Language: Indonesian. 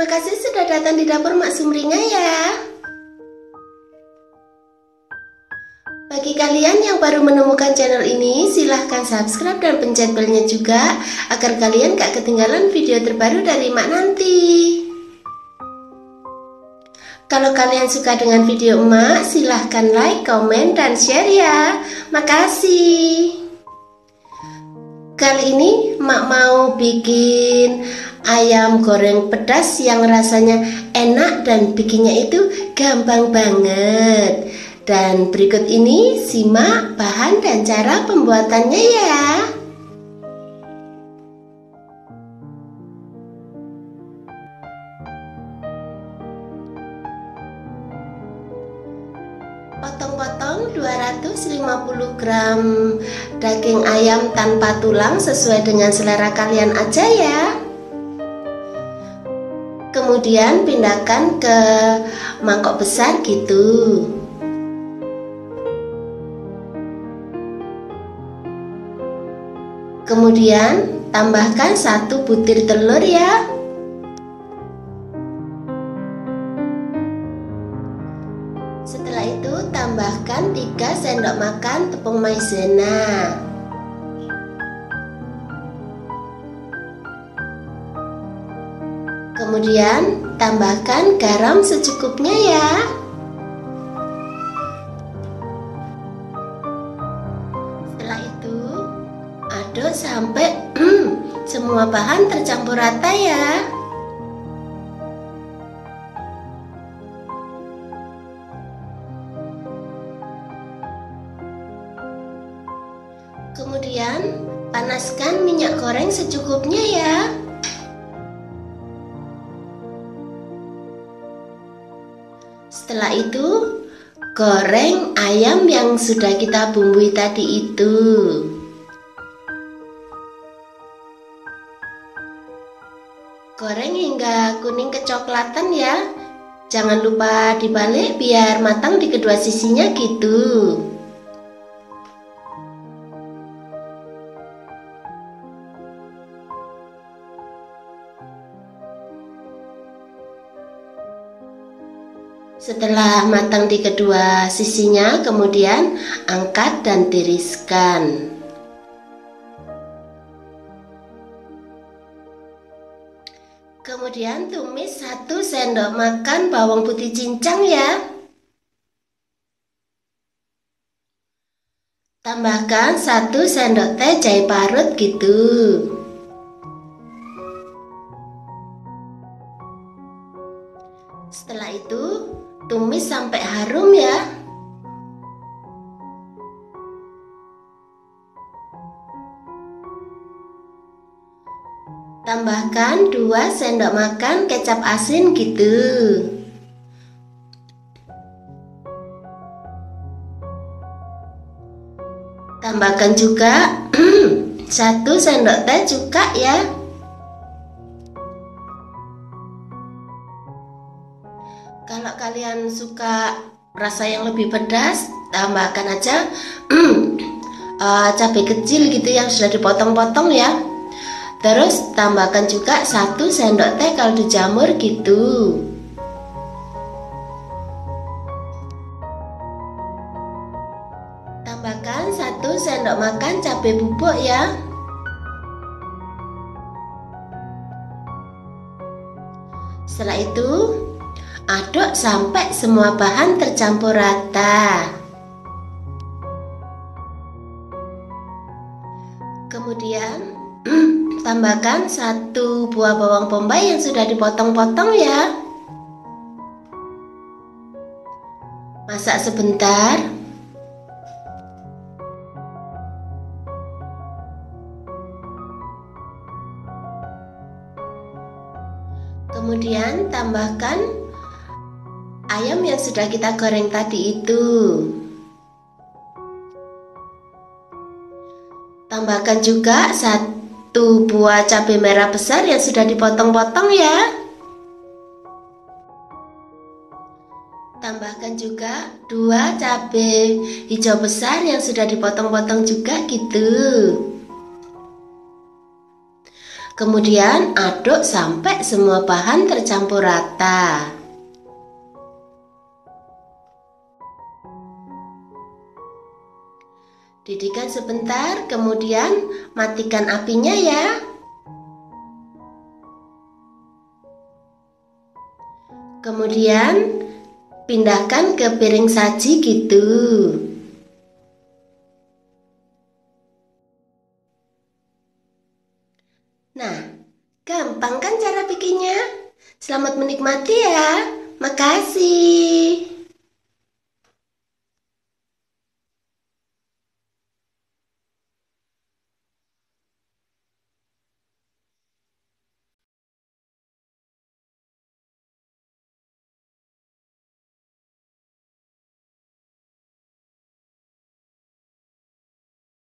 Terima kasih sudah datang di dapur Mak Sumringah ya. Bagi kalian yang baru menemukan channel ini, silahkan subscribe dan pencet belnya juga agar kalian gak ketinggalan video terbaru dari Mak nanti. Kalau kalian suka dengan video Mak, silahkan like, komen, dan share ya. Makasih. Kali ini Mak mau bikin ayam goreng pedas yang rasanya enak dan bikinnya itu gampang banget. Dan berikut ini simak bahan dan cara pembuatannya ya. Potong-potong 250 gram daging ayam tanpa tulang sesuai dengan selera kalian aja ya. Kemudian pindahkan ke mangkok besar gitu. Kemudian tambahkan 1 butir telur ya. Setelah itu tambahkan 3 sendok makan tepung maizena. Kemudian tambahkan garam secukupnya ya. Setelah itu aduk sampai semua bahan tercampur rata ya. Kemudian panaskan minyak goreng secukupnya ya. Setelah itu goreng ayam yang sudah kita bumbui tadi itu. Goreng hingga kuning kecoklatan ya. Jangan lupa dibalik biar matang di kedua sisinya gitu. Setelah matang di kedua sisinya, kemudian angkat dan tiriskan. Kemudian tumis 1 sendok makan bawang putih cincang ya. Tambahkan 1 sendok teh jahe parut gitu. Setelah itu tumis sampai harum ya. Tambahkan 2 sendok makan kecap asin gitu. Tambahkan juga 1 sendok teh cuka ya. Kalau kalian suka rasa yang lebih pedas, tambahkan aja cabai kecil gitu yang sudah dipotong-potong ya. Terus tambahkan juga 1 sendok teh kaldu jamur gitu. Tambahkan 1 sendok makan cabai bubuk ya. Setelah itu aduk sampai semua bahan tercampur rata. Kemudian tambahkan 1 buah bawang bombay yang sudah dipotong-potong ya. Masak sebentar. Kemudian tambahkan ayam yang sudah kita goreng tadi itu. Tambahkan juga 1 buah cabai merah besar yang sudah dipotong-potong ya. Tambahkan juga 2 cabai hijau besar yang sudah dipotong-potong juga gitu. Kemudian aduk sampai semua bahan tercampur rata. Didihkan sebentar, kemudian matikan apinya ya. Kemudian pindahkan ke piring saji gitu. Nah, gampang kan cara bikinnya? Selamat menikmati ya. Makasih.